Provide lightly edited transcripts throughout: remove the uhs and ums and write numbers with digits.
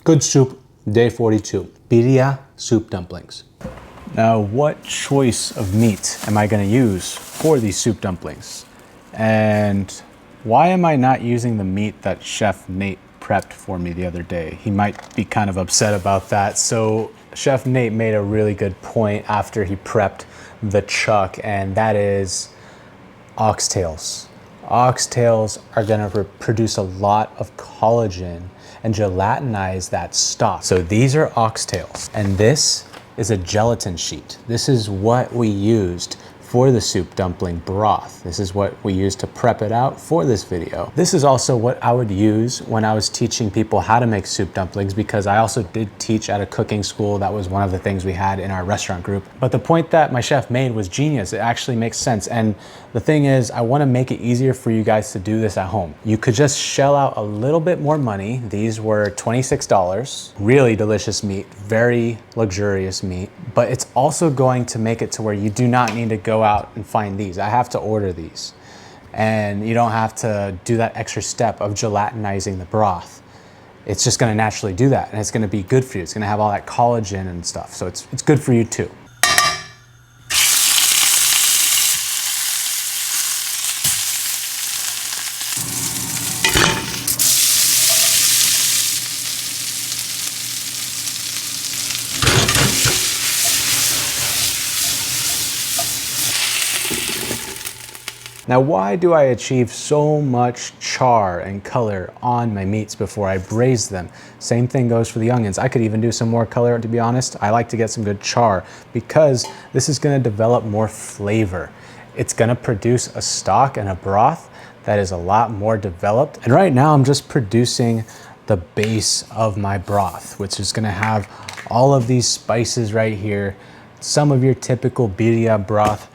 Good soup, day 42. Birria soup dumplings. Now, what choice of meat am I gonna use for these soup dumplings? And why am I not using the meat that Chef Nate prepped for me the other day? He might be kind of upset about that. So Chef Nate made a really good point after he prepped the chuck, and that is oxtails. Oxtails are gonna produce a lot of collagen and gelatinize that stock. So these are oxtails, and this is a gelatin sheet. This is what we used for the soup dumpling broth. This is what we used to prep it out for this video. This is also what I would use when I was teaching people how to make soup dumplings, because I also did teach at a cooking school. That was one of the things we had in our restaurant group. But the point that my chef made was genius. It actually makes sense. And the thing is, I want to make it easier for you guys to do this at home. You could just shell out a little bit more money. These were $26. Really delicious meat, very luxurious meat, but it's also going to make it to where you do not need to go out and find these. I have to order these. And you don't have to do that extra step of gelatinizing the broth. It's just gonna naturally do that, and it's gonna be good for you. It's gonna have all that collagen and stuff, so it's good for you too. Now, why do I achieve so much char and color on my meats before I braise them? Same thing goes for the onions. I could even do some more color, to be honest. I like to get some good char because this is gonna develop more flavor. It's gonna produce a stock and a broth that is a lot more developed. And right now I'm just producing the base of my broth, which is gonna have all of these spices right here, some of your typical birria broth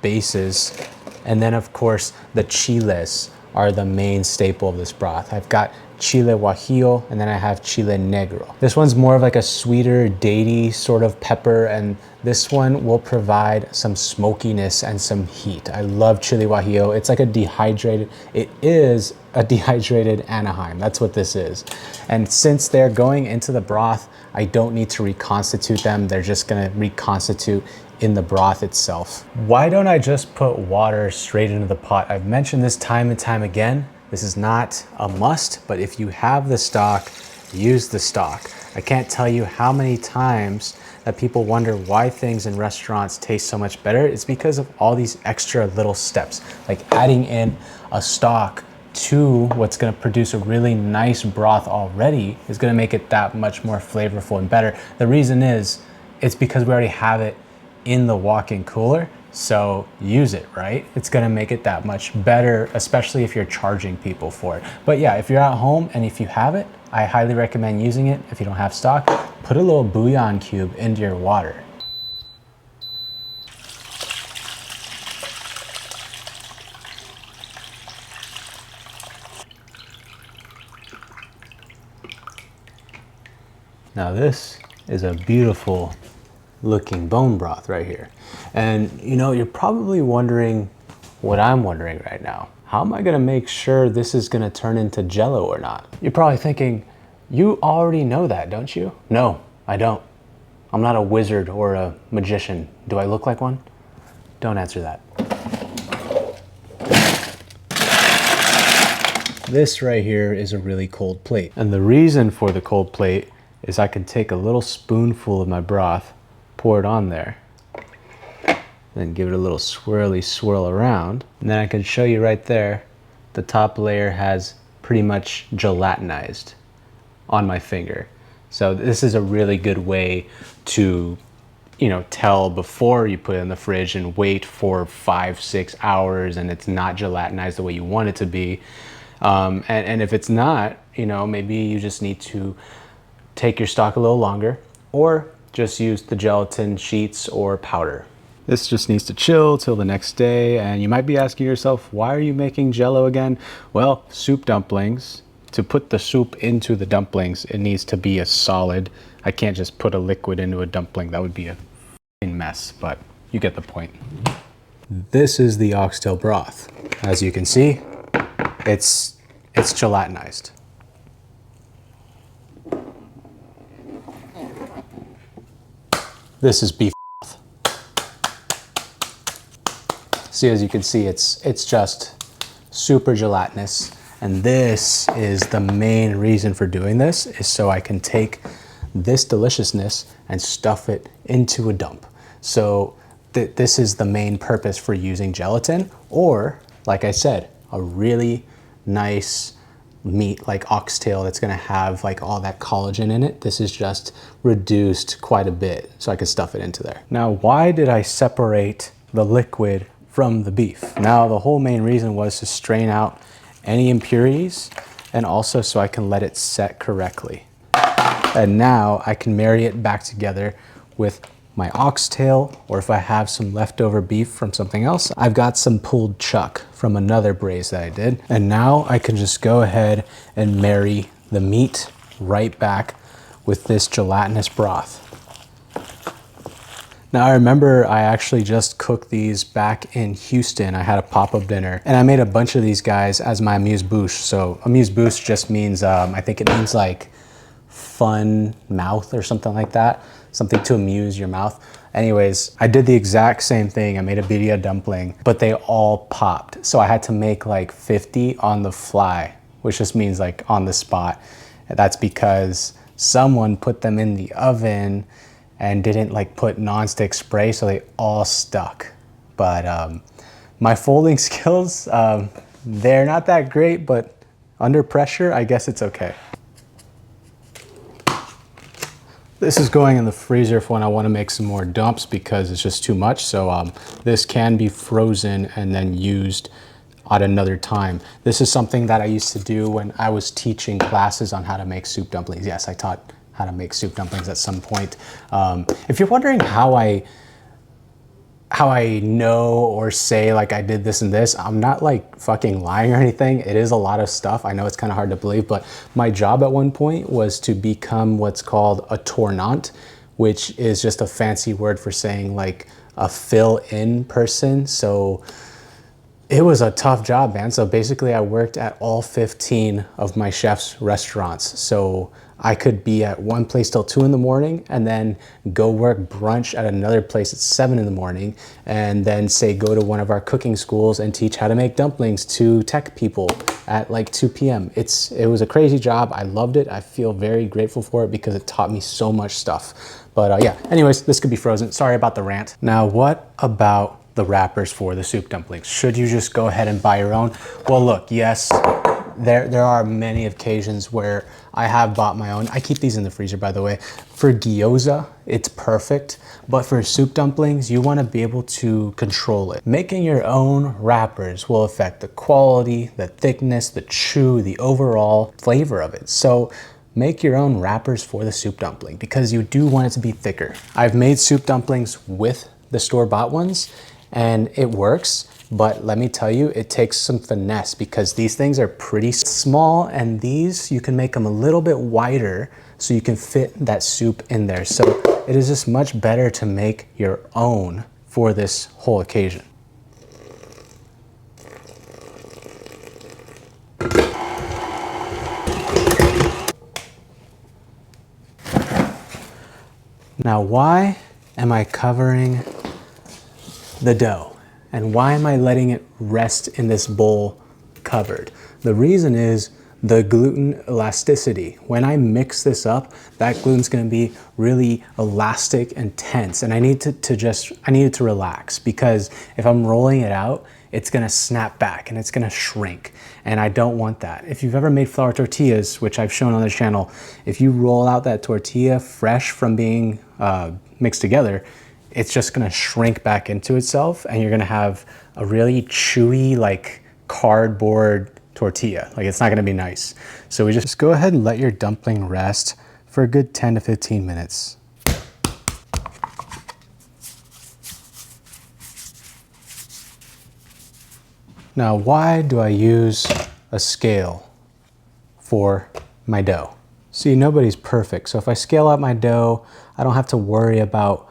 bases. And then of course, the chiles are the main staple of this broth. I've got chile guajillo, and then I have chile negro. This one's more of like a sweeter, datey sort of pepper, and this one will provide some smokiness and some heat. I love chile guajillo. It's like it is a dehydrated Anaheim. That's what this is. And since they're going into the broth, I don't need to reconstitute them. They're just gonna reconstitute in the broth itself. Why don't I just put water straight into the pot? I've mentioned this time and time again. This is not a must, but if you have the stock, use the stock. I can't tell you how many times that people wonder why things in restaurants taste so much better. It's because of all these extra little steps, like adding in a stock to what's gonna produce a really nice broth already is gonna make it that much more flavorful and better. The reason is, it's because we already have it in the walk-in cooler, so use it, right? It's gonna make it that much better, especially if you're charging people for it. But yeah, if you're at home and if you have it, I highly recommend using it. If you don't have stock, put a little bouillon cube into your water. Now this is a beautiful looking bone broth right here. And you know, you're probably wondering what I'm wondering right now. How am I gonna make sure this is gonna turn into Jello or not? You're probably thinking, you already know that, don't you? No, I don't. I'm not a wizard or a magician. Do I look like one? Don't answer that. This right here is a really cold plate. And the reason for the cold plate is I can take a little spoonful of my broth, pour it on there, then give it a little swirly swirl around. And then I can show you right there, the top layer has pretty much gelatinized on my finger. So this is a really good way to, you know, tell before you put it in the fridge and wait for 5-6 hours and it's not gelatinized the way you want it to be. And if it's not, you know, maybe you just need to take your stock a little longer, or just use the gelatin sheets or powder. This just needs to chill till the next day. And you might be asking yourself, why are you making Jello again? Well, soup dumplings, to put the soup into the dumplings, it needs to be a solid. I can't just put a liquid into a dumpling. That would be a mess, but you get the point. This is the oxtail broth. As you can see, it's gelatinized. This is beef broth. See, as you can see, it's just super gelatinous. And this is the main reason for doing this, is so I can take this deliciousness and stuff it into a dump. So this is the main purpose for using gelatin, or like I said, a really nice meat like oxtail that's gonna have like all that collagen in it. This is just reduced quite a bit so I can stuff it into there. Now, why did I separate the liquid from the beef? Now, the whole main reason was to strain out any impurities, and also so I can let it set correctly. And now I can marry it back together with my oxtail, or if I have some leftover beef from something else, I've got some pulled chuck from another braise that I did. And now I can just go ahead and marry the meat right back with this gelatinous broth. Now, I remember I actually just cooked these back in Houston. I had a pop-up dinner and I made a bunch of these guys as my amuse-bouche. So amuse-bouche just means, I think it means like fun mouth or something like that. Something to amuse your mouth. Anyways, I did the exact same thing. I made a birria dumpling, but they all popped. So I had to make like 50 on the fly, which just means like on the spot. And that's because someone put them in the oven and didn't like put nonstick spray, so they all stuck. But my folding skills, they're not that great, but under pressure, I guess it's okay. This is going in the freezer for when I want to make some more dumps because it's just too much. So this can be frozen and then used at another time. This is something that I used to do when I was teaching classes on how to make soup dumplings. Yes, I taught how to make soup dumplings at some point. If you're wondering how I know or say like I did this and this, I'm not like fucking lying or anything. It is a lot of stuff. I know it's kind of hard to believe, but my job at one point was to become what's called a tournant, which is just a fancy word for saying like a fill-in person. So it was a tough job, man. So basically I worked at all 15 of my chef's restaurants. So I could be at one place till 2 in the morning and then go work brunch at another place at 7 in the morning, and then say go to one of our cooking schools and teach how to make dumplings to tech people at like 2 p.m. It was a crazy job. I loved it. I feel very grateful for it because it taught me so much stuff. But yeah, anyways, this could be frozen. Sorry about the rant. Now, what about the wrappers for the soup dumplings? Should you just go ahead and buy your own? Well, look, yes, there are many occasions where I have bought my own. I keep these in the freezer, by the way. For gyoza, it's perfect. But for soup dumplings, you want to be able to control it. Making your own wrappers will affect the quality, the thickness, the chew, the overall flavor of it. So make your own wrappers for the soup dumpling because you do want it to be thicker. I've made soup dumplings with the store-bought ones and it works. But let me tell you, it takes some finesse because these things are pretty small, and these, you can make them a little bit wider so you can fit that soup in there. So it is just much better to make your own for this whole occasion. Now, why am I covering the dough? And why am I letting it rest in this bowl covered? The reason is the gluten elasticity. When I mix this up, that gluten's gonna be really elastic and tense. And I need it to relax, because if I'm rolling it out, it's gonna snap back and it's gonna shrink. And I don't want that. If you've ever made flour tortillas, which I've shown on the channel, if you roll out that tortilla fresh from being mixed together, it's just gonna shrink back into itself and you're gonna have a really chewy, like cardboard tortilla. Like, it's not gonna be nice. So we just go ahead and let your dumpling rest for a good 10 to 15 minutes. Now, why do I use a scale for my dough? See, nobody's perfect. So if I scale out my dough, I don't have to worry about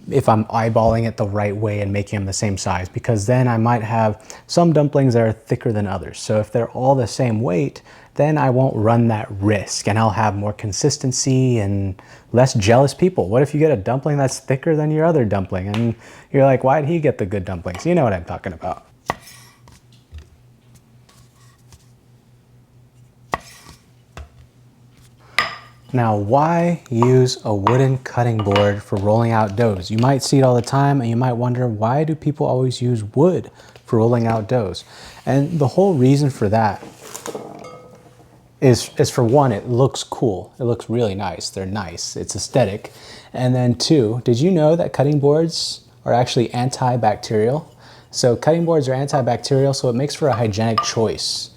if I'm eyeballing it the right way and making them the same size, because then I might have some dumplings that are thicker than others. So if they're all the same weight, then I won't run that risk and I'll have more consistency and less jealous people. What if you get a dumpling that's thicker than your other dumpling and you're like, why'd he get the good dumplings? You know what I'm talking about. Now, why use a wooden cutting board for rolling out doughs? You might see it all the time and you might wonder, why do people always use wood for rolling out doughs? And the whole reason for that is for one, it looks cool. It looks really nice. They're nice. It's aesthetic. And then two, did you know that cutting boards are actually antibacterial? So cutting boards are antibacterial, so it makes for a hygienic choice.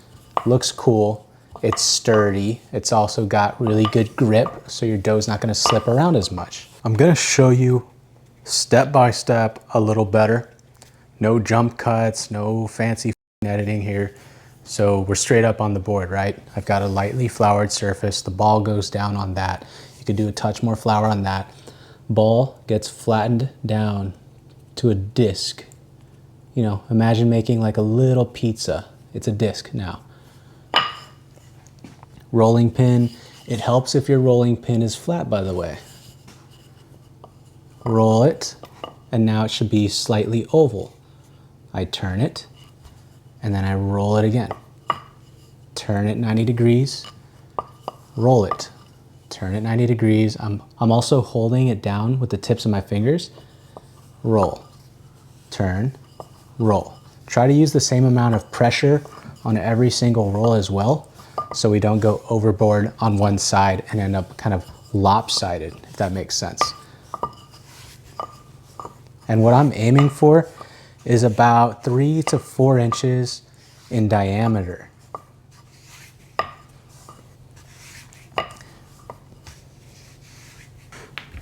Looks cool. It's sturdy. It's also got really good grip, so your dough's not gonna slip around as much. I'm gonna show you step by step a little better. No jump cuts, no fancy editing here. So we're straight up on the board, right? I've got a lightly floured surface. The ball goes down on that. You could do a touch more flour on that. Ball gets flattened down to a disc. You know, imagine making like a little pizza. It's a disc now. Rolling pin, it helps if your rolling pin is flat, by the way. Roll it, and now it should be slightly oval. I turn it, and then I roll it again. Turn it 90 degrees, roll it. Turn it 90 degrees. I'm also holding it down with the tips of my fingers. Roll, turn, roll. Try to use the same amount of pressure on every single roll as well, so we don't go overboard on one side and end up kind of lopsided, if that makes sense. And what I'm aiming for is about 3 to 4 inches in diameter.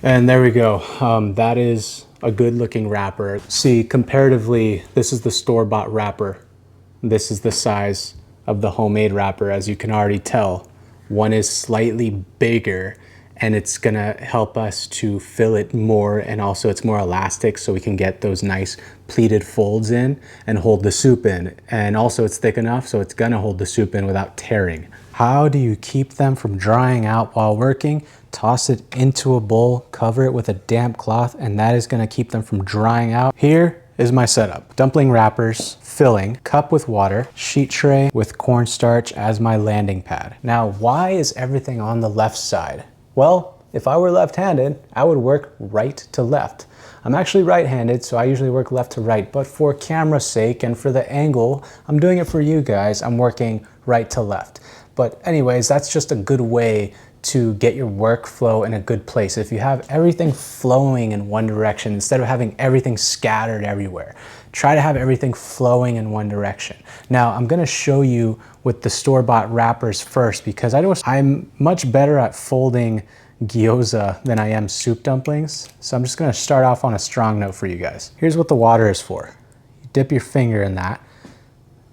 And there we go. That is a good looking wrapper. See, comparatively, this is the store-bought wrapper. This is the size of the homemade wrapper. As you can already tell, one is slightly bigger and it's gonna help us to fill it more, and also it's more elastic so we can get those nice pleated folds in and hold the soup in. And also it's thick enough so it's gonna hold the soup in without tearing. How do you keep them from drying out while working? Toss it into a bowl, cover it with a damp cloth, and that is gonna keep them from drying out. Here is my setup. Dumpling wrappers, filling, cup with water, sheet tray with cornstarch as my landing pad. Now, why is everything on the left side? Well, if I were left-handed, I would work right to left. I'm actually right-handed, so I usually work left to right, but for camera's sake and for the angle, I'm doing it for you guys, I'm working right to left. But anyways, that's just a good way to get your workflow in a good place. If you have everything flowing in one direction instead of having everything scattered everywhere, try to have everything flowing in one direction. Now, I'm gonna show you with the store-bought wrappers first, because I'm much better at folding gyoza than I am soup dumplings. So I'm just gonna start off on a strong note for you guys. Here's what the water is for. You dip your finger in that.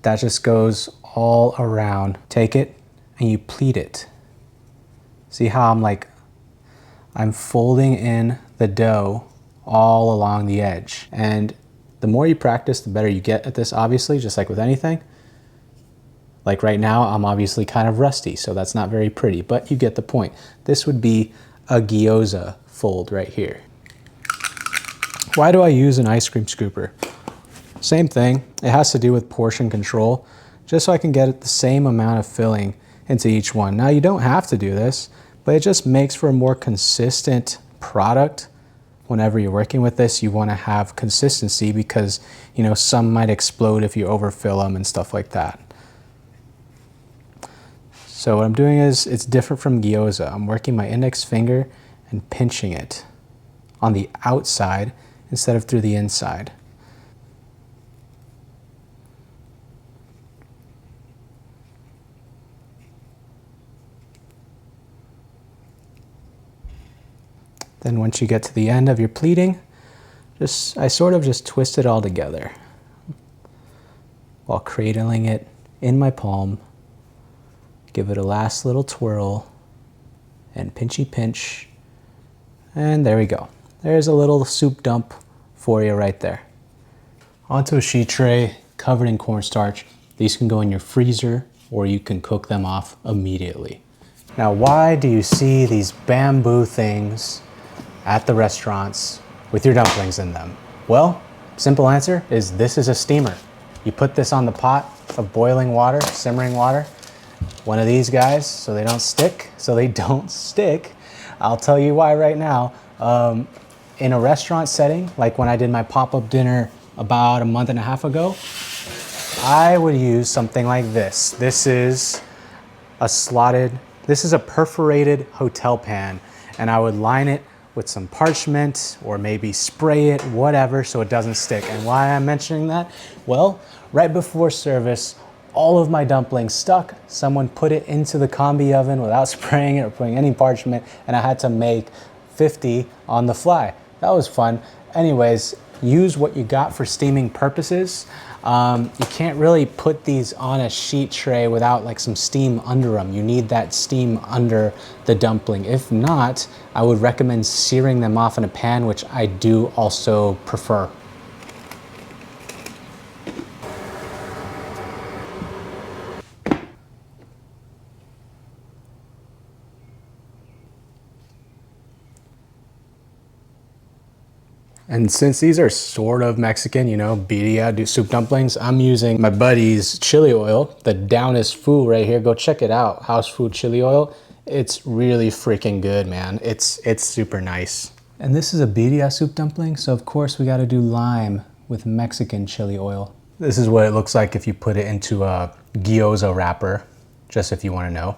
That just goes all around. Take it and you pleat it. See how I'm folding in the dough all along the edge. And the more you practice, the better you get at this, obviously, just like with anything. Like right now, I'm obviously kind of rusty, so that's not very pretty, but you get the point. This would be a gyoza fold right here. Why do I use an ice cream scooper? Same thing. It has to do with portion control, just so I can get the same amount of filling into each one. Now, you don't have to do this, but it just makes for a more consistent product. Whenever you're working with this, you want to have consistency because, you know, some might explode if you overfill them and stuff like that. So what I'm doing is, it's different from gyoza. I'm working my index finger and pinching it on the outside instead of through the inside. Then once you get to the end of your pleating, I sort of just twist it all together while cradling it in my palm. Give it a last little twirl and pinchy pinch. And there we go. there's a little soup dump for you right there. Onto a sheet tray covered in cornstarch. These can go in your freezer or you can cook them off immediately. Now, why do you see these bamboo things at the restaurants with your dumplings in them? Well, simple answer is this is a steamer. You put this on the pot of boiling water, simmering water, one of these guys, so they don't stick. I'll tell you why right now. In a restaurant setting, like when I did my pop-up dinner about a month and a half ago, I would use something like this. This is a perforated hotel pan, and I would line it with some parchment or maybe spray it, whatever, so it doesn't stick. And why I'm mentioning that? Well, right before service, all of my dumplings stuck. Someone put it into the combi oven without spraying it or putting any parchment, and I had to make 50 on the fly. That was fun. Anyways, use what you got for steaming purposes. You can't really put these on a sheet tray without like some steam under them. You need that steam under the dumpling. If not, I would recommend searing them off in a pan, which I do also prefer. And since these are sort of Mexican, you know, birria soup dumplings, I'm using my buddy's chili oil, the Downest Foo right here. Go check it out, House Food Chili Oil. It's really freaking good, man. It's super nice. And this is a birria soup dumpling, so of course we gotta do lime with Mexican chili oil. This is what it looks like if you put it into a gyoza wrapper, just if you wanna know.